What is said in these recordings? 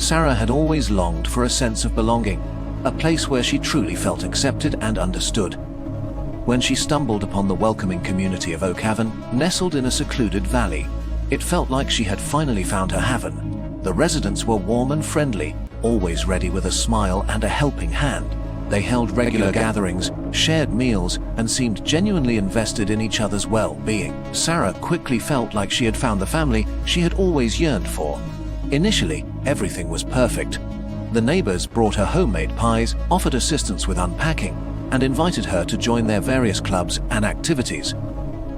Sarah had always longed for a sense of belonging, a place where she truly felt accepted and understood. When she stumbled upon the welcoming community of Oakhaven, nestled in a secluded valley, it felt like she had finally found her haven. The residents were warm and friendly, always ready with a smile and a helping hand. They held regular gatherings, shared meals, and seemed genuinely invested in each other's well-being. Sarah quickly felt like she had found the family she had always yearned for. Initially, everything was perfect. The neighbors brought her homemade pies, offered assistance with unpacking, and invited her to join their various clubs and activities.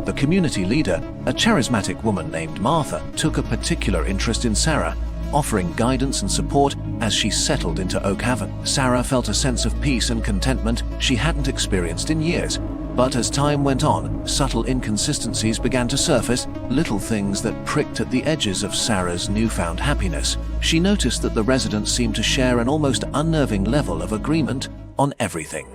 The community leader, a charismatic woman named Martha, took a particular interest in Sarah, offering guidance and support as she settled into Oakhaven. Sarah felt a sense of peace and contentment she hadn't experienced in years. But as time went on, subtle inconsistencies began to surface, little things that pricked at the edges of Sarah's newfound happiness. She noticed that the residents seemed to share an almost unnerving level of agreement on everything.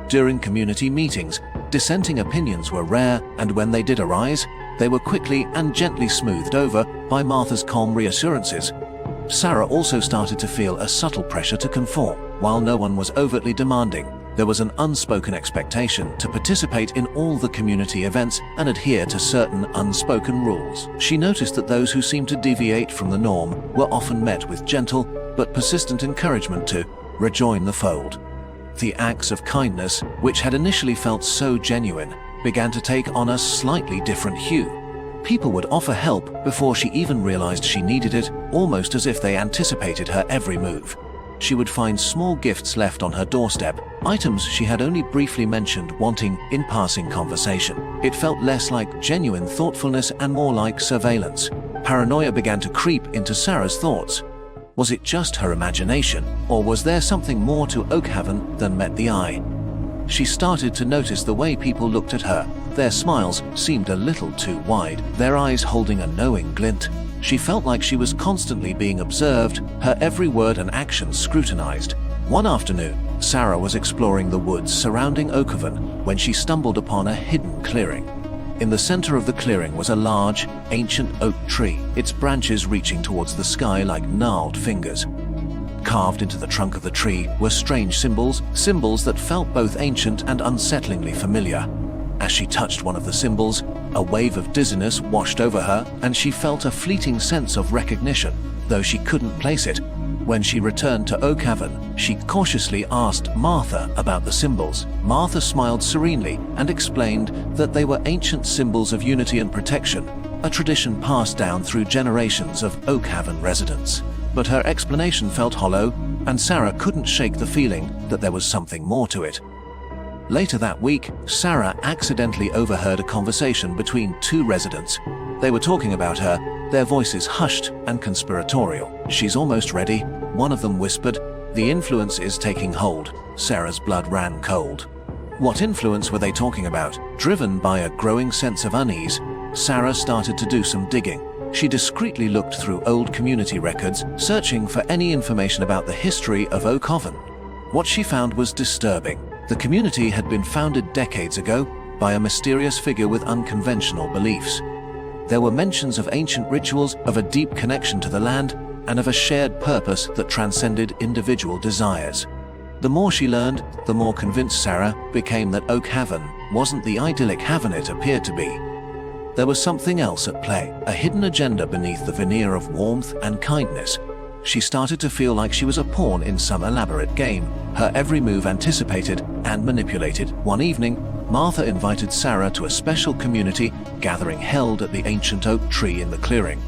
During community meetings, dissenting opinions were rare, and when they did arise, they were quickly and gently smoothed over by Martha's calm reassurances. Sarah also started to feel a subtle pressure to conform. While no one was overtly demanding, there was an unspoken expectation to participate in all the community events and adhere to certain unspoken rules. She noticed that those who seemed to deviate from the norm were often met with gentle but persistent encouragement to rejoin the fold. The acts of kindness, which had initially felt so genuine, began to take on a slightly different hue. People would offer help before she even realized she needed it, almost as if they anticipated her every move. She would find small gifts left on her doorstep, items she had only briefly mentioned wanting in passing conversation. It felt less like genuine thoughtfulness and more like surveillance. Paranoia began to creep into Sarah's thoughts. Was it just her imagination, or was there something more to Oakhaven than met the eye? She started to notice the way people looked at her. Their smiles seemed a little too wide, their eyes holding a knowing glint. She felt like she was constantly being observed, her every word and action scrutinized. One afternoon, Sarah was exploring the woods surrounding Oakhaven when she stumbled upon a hidden clearing. In the center of the clearing was a large, ancient oak tree, its branches reaching towards the sky like gnarled fingers. Carved into the trunk of the tree were strange symbols that felt both ancient and unsettlingly familiar. As she touched one of the symbols, a wave of dizziness washed over her, and she felt a fleeting sense of recognition, though she couldn't place it. When she returned to Oakhaven, she cautiously asked Martha about the symbols. Martha smiled serenely and explained that they were ancient symbols of unity and protection, a tradition passed down through generations of Oakhaven residents. But her explanation felt hollow, and Sarah couldn't shake the feeling that there was something more to it. Later that week, Sarah accidentally overheard a conversation between two residents. They were talking about her, their voices hushed and conspiratorial. "She's almost ready," one of them whispered. "The influence is taking hold." Sarah's blood ran cold. What influence were they talking about? Driven by a growing sense of unease, Sarah started to do some digging. She discreetly looked through old community records, searching for any information about the history of Oakhaven. What she found was disturbing. The community had been founded decades ago by a mysterious figure with unconventional beliefs. There were mentions of ancient rituals, of a deep connection to the land, and of a shared purpose that transcended individual desires. The more she learned, the more convinced Sarah became that Oakhaven wasn't the idyllic haven it appeared to be. There was something else at play, a hidden agenda beneath the veneer of warmth and kindness. She started to feel like she was a pawn in some elaborate game, her every move anticipated and manipulated. One evening, Martha invited Sarah to a special community gathering held at the ancient oak tree in the clearing.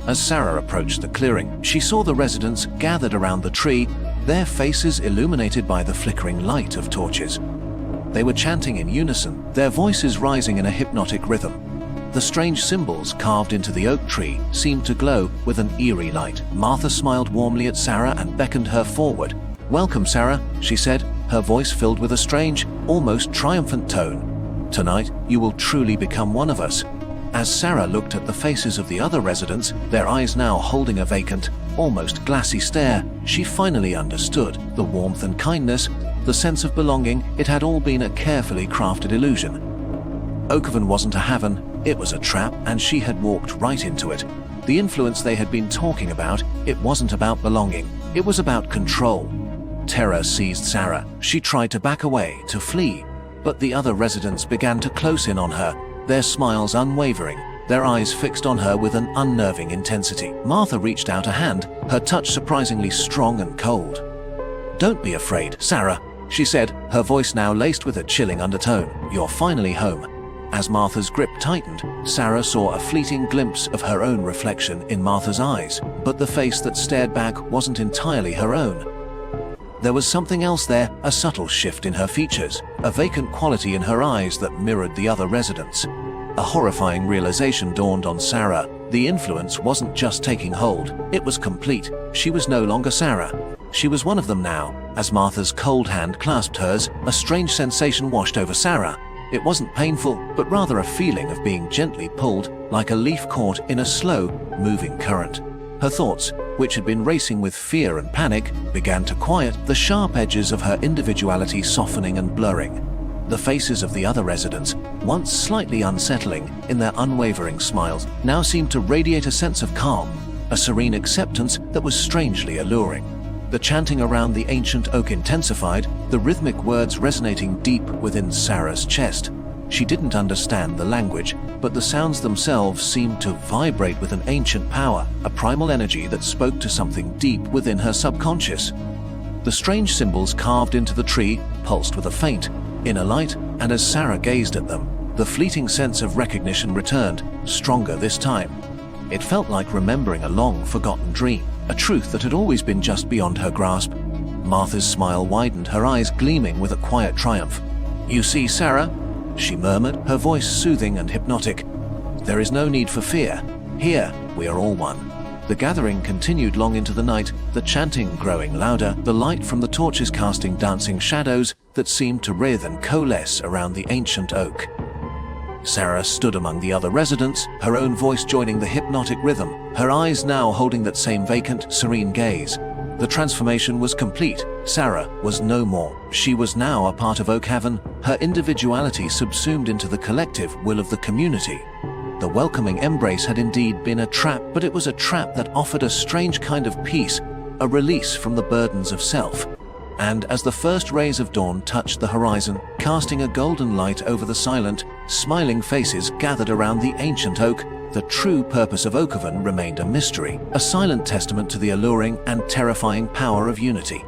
As Sarah approached the clearing, she saw the residents gathered around the tree, their faces illuminated by the flickering light of torches. They were chanting in unison, their voices rising in a hypnotic rhythm. The strange symbols carved into the oak tree seemed to glow with an eerie light. Martha smiled warmly at Sarah and beckoned her forward. "Welcome, Sarah," she said, her voice filled with a strange, almost triumphant tone. "Tonight, you will truly become one of us." As Sarah looked at the faces of the other residents, their eyes now holding a vacant, almost glassy stare, she finally understood the warmth and kindness, the sense of belonging. It had all been a carefully crafted illusion. Oakhaven wasn't a haven, it was a trap, and she had walked right into it. The influence they had been talking about, it wasn't about belonging. It was about control. Terror seized Sarah. She tried to back away, to flee, but the other residents began to close in on her, their smiles unwavering, their eyes fixed on her with an unnerving intensity. Martha reached out a hand, her touch surprisingly strong and cold. "Don't be afraid, Sarah," she said, her voice now laced with a chilling undertone. "You're finally home." As Martha's grip tightened, Sarah saw a fleeting glimpse of her own reflection in Martha's eyes, but the face that stared back wasn't entirely her own. There was something else there, a subtle shift in her features, a vacant quality in her eyes that mirrored the other residents. A horrifying realization dawned on Sarah. The influence wasn't just taking hold, it was complete. She was no longer Sarah. She was one of them now. As Martha's cold hand clasped hers, a strange sensation washed over Sarah. It wasn't painful, but rather a feeling of being gently pulled, like a leaf caught in a slow, moving current. Her thoughts, which had been racing with fear and panic, began to quiet, the sharp edges of her individuality softening and blurring. The faces of the other residents, once slightly unsettling in their unwavering smiles, now seemed to radiate a sense of calm, a serene acceptance that was strangely alluring. The chanting around the ancient oak intensified, the rhythmic words resonating deep within Sarah's chest. She didn't understand the language, but the sounds themselves seemed to vibrate with an ancient power, a primal energy that spoke to something deep within her subconscious. The strange symbols carved into the tree pulsed with a faint, inner light, and as Sarah gazed at them, the fleeting sense of recognition returned, stronger this time. It felt like remembering a long-forgotten dream, a truth that had always been just beyond her grasp. Martha's smile widened, her eyes gleaming with a quiet triumph. "You see, Sarah?" she murmured, her voice soothing and hypnotic. "There is no need for fear. Here, we are all one." The gathering continued long into the night, the chanting growing louder, the light from the torches casting dancing shadows that seemed to writhe and coalesce around the ancient oak. Sarah stood among the other residents, her own voice joining the hypnotic rhythm, her eyes now holding that same vacant, serene gaze. The transformation was complete. Sarah was no more. She was now a part of Oakhaven, her individuality subsumed into the collective will of the community. The welcoming embrace had indeed been a trap, but it was a trap that offered a strange kind of peace, a release from the burdens of self. And as the first rays of dawn touched the horizon, casting a golden light over the silent, smiling faces gathered around the ancient oak, the true purpose of Oakhaven remained a mystery, a silent testament to the alluring and terrifying power of unity.